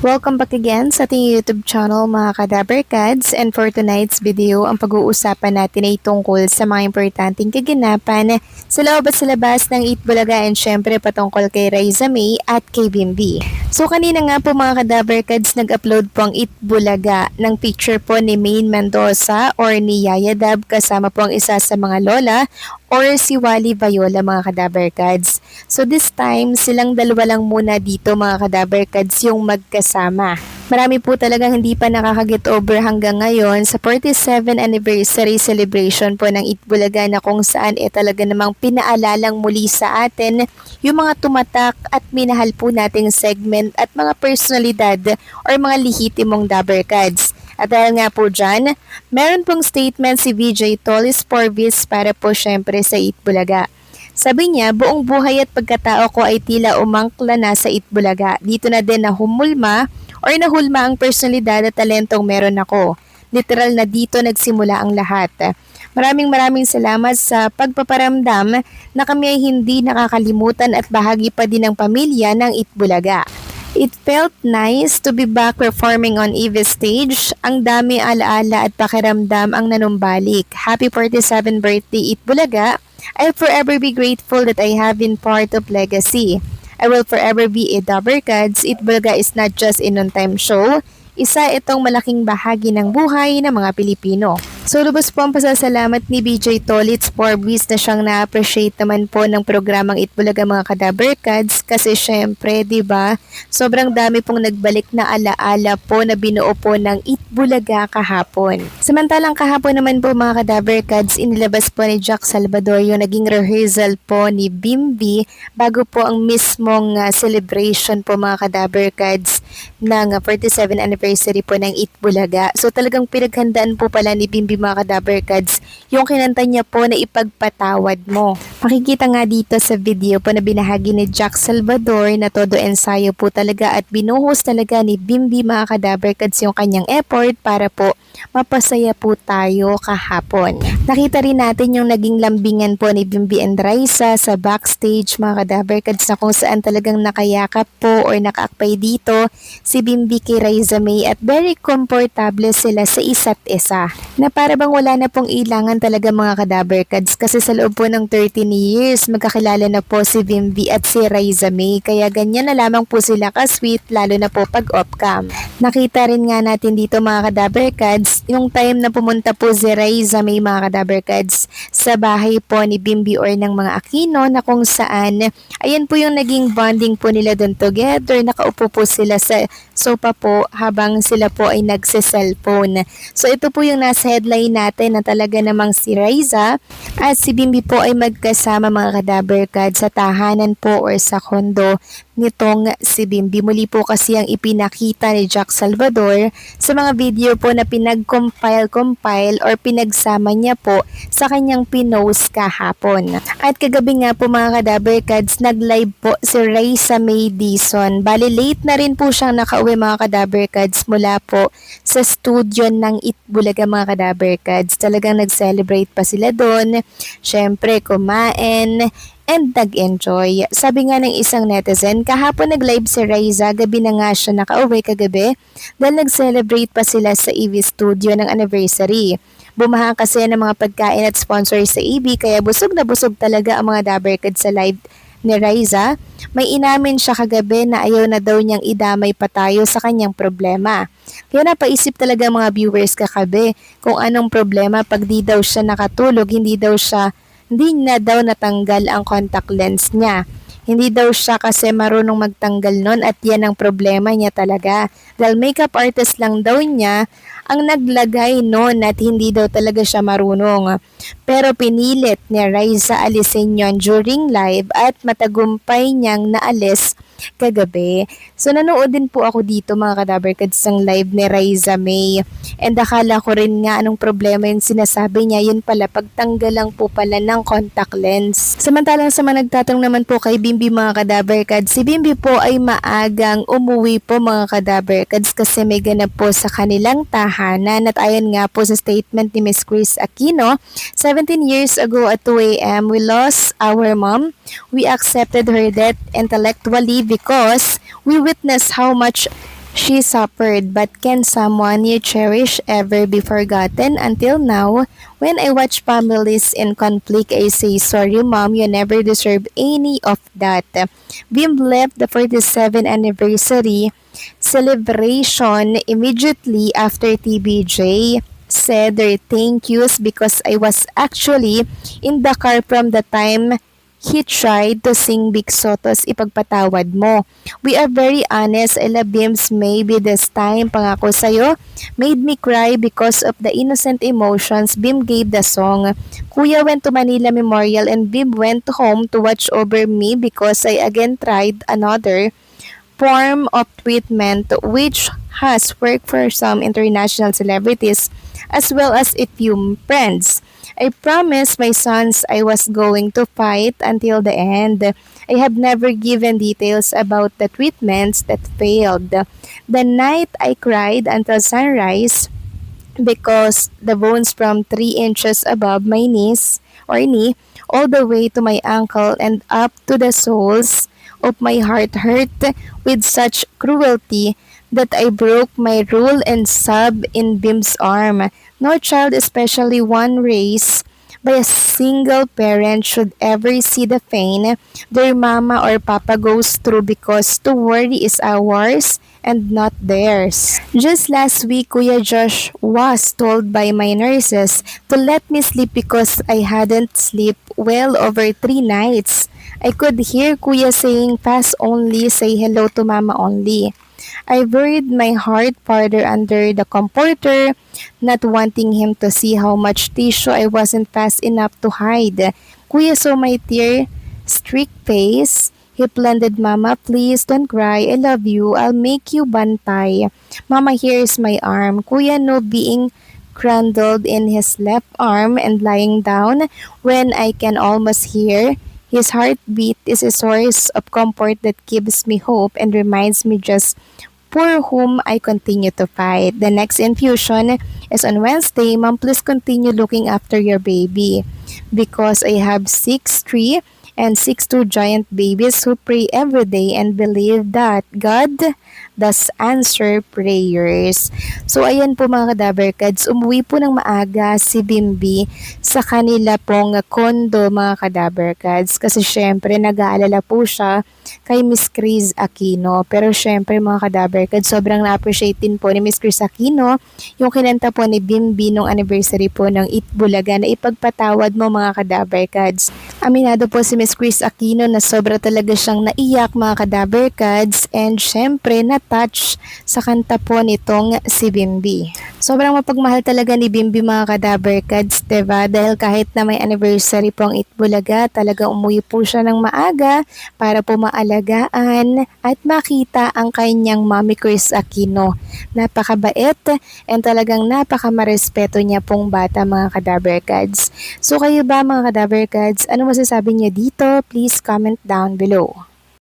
Welcome back again sa ating YouTube channel mga Kadaberkads, and for tonight's video, ang pag-uusapan natin ay tungkol sa mga importanteng kaganapan sa loob at sa labas ng Eat Bulaga, and syempre patungkol kay Raisa May at kay Bimbi. So kanina nga po mga Kadaberkads, nag-upload po ang Eat Bulaga ng picture po ni Maine Mendoza or ni Yaya Dab kasama po ang isa sa mga lola or si Wally Viola mga Kadaberkads. So this time, silang dalawa lang muna dito mga Kadaberkads yung magkasama. Marami po talagang hindi pa nakaka-get over hanggang ngayon sa 47th anniversary celebration po ng Eat Bulaga, na kung saan talaga namang pinaalalang muli sa atin yung mga tumatak at minahal po nating segment at mga personalidad or mga lihitimong Daberkads. At dahil nga po dyan, meron pong statement si VJ Tollis Porvis para po syempre sa Eat Bulaga. Sabi niya, buong buhay at pagkatao ko ay tila umangkla na sa Eat Bulaga. Dito na din nahulma ang personalidad at talentong meron ako. Literal na dito nagsimula ang lahat. Maraming salamat sa pagpaparamdam na kami ay hindi nakakalimutan at bahagi pa din ng pamilya ng Eat Bulaga. It felt nice to be back performing on Eve's stage. Ang dami alaala at pakiramdam ang nanumbalik. Happy 47th birthday Eat Bulaga. I'll forever be grateful that I have been part of legacy. I will forever be a Daberkads. Eat Bulaga is not just a non-time show. Isa itong malaking bahagi ng buhay ng mga Pilipino. So lubos po ang pasasalamat ni BJ Tolits Porvis na siyang na-appreciate naman po ng programang Eat Bulaga mga Kadaberkads, kasi syempre, 'di ba? Sobrang dami pong nagbalik na alaala po na binuo po ng Eat Bulaga kahapon. Samantalang kahapon naman po mga Kadaberkads, inilabas po ni Jack Salvador yung naging rehearsal po ni Bimbi bago po ang mismong celebration po mga Kadaberkads ng 47th anniversary po ng Eat Bulaga. So talagang pinaghandaan po pala ni Bimbi mga Kadaberkads yung kinanta niya po na ipagpatawad mo. Makikita nga dito sa video po na binahagi ni Jack Salvador na todo ensayo po talaga at binuhos talaga ni Bimbi mga Kadaberkads yung kanyang effort para po mapasaya po tayo kahapon. Nakita rin natin yung naging lambingan po ni Bimbi and Raisa sa backstage mga Kadaberkads, na kung saan talagang nakayakap po or nakaakpay dito si Bimbi kay Raisa May at very comfortable sila sa isa't isa. Na para bang wala na pong ilangan talaga mga Kadaberkads, kasi sa loob po ng 13 years magkakilala na po si Bimbi at si Raisa May, kaya ganyan na lamang po sila ka-sweet lalo na po pag off-cam. Nakita rin nga natin dito mga Kadaberkads yung time na pumunta po si Raisa May mga Kadaberkads sa bahay po ni Bimbi or ng mga Aquino, na kung saan ayan po yung naging bonding po nila doon together. Nakaupo po sila sa sofa po habang sila po ay nagse-cellphone. So ito po yung nasa headline natin, na talaga namang si Raisa at si Bimbi po ay magkasama mga Kadaberkads sa tahanan po or sa kondo nitong si Bimbi. Muli po kasi ang ipinakita ni Jack Salvador sa mga video po na pinag-compile or pinagsama niya po sa kanyang pinost kahapon. At kagabi nga po mga Kadaberkads, nag-live po si Raisa May Dizon. Bali late na rin po siyang nakauwi mga Kadaberkads mula po sa studio ng Eat Bulaga mga Kadaberkads. Talagang nag-celebrate pa sila doon. Syempre kumain and nag-enjoy. Sabi nga ng isang netizen, kahapon nag-live si Raisa, gabi na nga siya nakauwi kagabi dahil nag-celebrate pa sila sa EV Studio ng anniversary. Bumaha kasi ng mga pagkain at sponsor sa EV, kaya busog na busog talaga ang mga Daberkads sa live ni Raisa. May inamin siya kagabi na ayaw na daw niyang idamay pa tayo sa kanyang problema. Kaya napaisip talaga mga viewers kagabi kung anong problema pag di daw siya nakatulog, hindi na daw natanggal ang contact lens niya. Hindi daw siya kasi marunong magtanggal nun at yan ang problema niya talaga. Dahil makeup artist lang daw niya ang naglagay nun at hindi daw talaga siya marunong. Pero pinilit ni Raisa alisin yon during live at matagumpay niyang naalis kagabi. So nanood din po ako dito mga Kadaberkads ng live ni Raisa May. And akala ko rin nga anong problema yung sinasabi niya. Yun pala, pagtanggal lang po pala ng contact lens. Samantalang sa mga nagtatanong naman po kay Bimbi mga Kadaberkads, si Bimbi po ay maagang umuwi po mga Kadaberkads kasi may ganap po sa kanilang tahanan. At ayon nga po sa statement ni Miss Chris Aquino, 17 years ago at 2 a.m. we lost our mom. We accepted her death intellectually because we witnessed how much She suffered, but can someone you cherish ever be forgotten? Until now, when I watch families in conflict, I say, sorry mom, you never deserve any of that. Bim left the 47th anniversary celebration immediately after TBJ said their thank yous because I was actually in the car from the time he tried to sing Big Soto's Ipagpatawad Mo. We are very honest. I love Bims. Maybe this time, pangako sa'yo, made me cry because of the innocent emotions Bim gave the song. Kuya went to Manila Memorial and Bim went home to watch over me because I again tried another form of treatment which has worked for some international celebrities as well as a few friends. I promised my sons I was going to fight until the end. I have never given details about the treatments that failed. The night I cried until sunrise because the bones from 3 inches above my knees or knee all the way to my ankle and up to the soles of my heart hurt with such cruelty that I broke my rule and sobbed in Bim's arm. No child, especially one raised by a single parent, should ever see the pain their mama or papa goes through because to worry is ours and not theirs. Just last week, Kuya Josh was told by my nurses to let me sleep because I hadn't slept well over 3 nights. I could hear Kuya saying pass only, say hello to mama only. I buried my heart farther under the comforter, not wanting him to see how much tissue I wasn't fast enough to hide. Kuya saw my tear-streaked face. He pleaded, Mama, please don't cry. I love you. I'll make you bantay. Mama, here's my arm. Kuya no being crumpled in his left arm and lying down when I can almost hear his heartbeat is a source of comfort that gives me hope and reminds me just for whom I continue to fight. The next infusion is on Wednesday. Mom, please continue looking after your baby because I have 6'3" and 6'2" giant babies who pray every day and believe that God does answer prayers. So ayan po mga kadaberkads, umuwi po ng maaga si Bimbi sa kanila pong kondo mga kadaberkads kasi syempre nag-aalala po siya kay Miss Chris Aquino. Pero syempre mga kadaberkads, sobrang na-appreciate din po ni Miss Chris Aquino yung kinanta po ni Bimbi nung anniversary po ng Eat Bulaga na ipagpatawad mo mga kadaberkads. Aminado po si Miss Chris Aquino na sobra talaga siyang naiyak mga kadaberkads and syempre na-touch sa kanta po nitong si Bimbi. Sobrang mapagmahal talaga ni Bimbi mga kadaberkads, diba? Dahil kahit na may anniversary po ang Eat Bulaga, talaga umuwi po siya ng maaga para po maalagaan at makita ang kanyang Mami Chris Aquino. Napakabait and talagang napakamarespeto niya pong bata mga kadaberkads. So kayo ba mga kadaberkads, ano masasabi niyo dito? Please comment down below.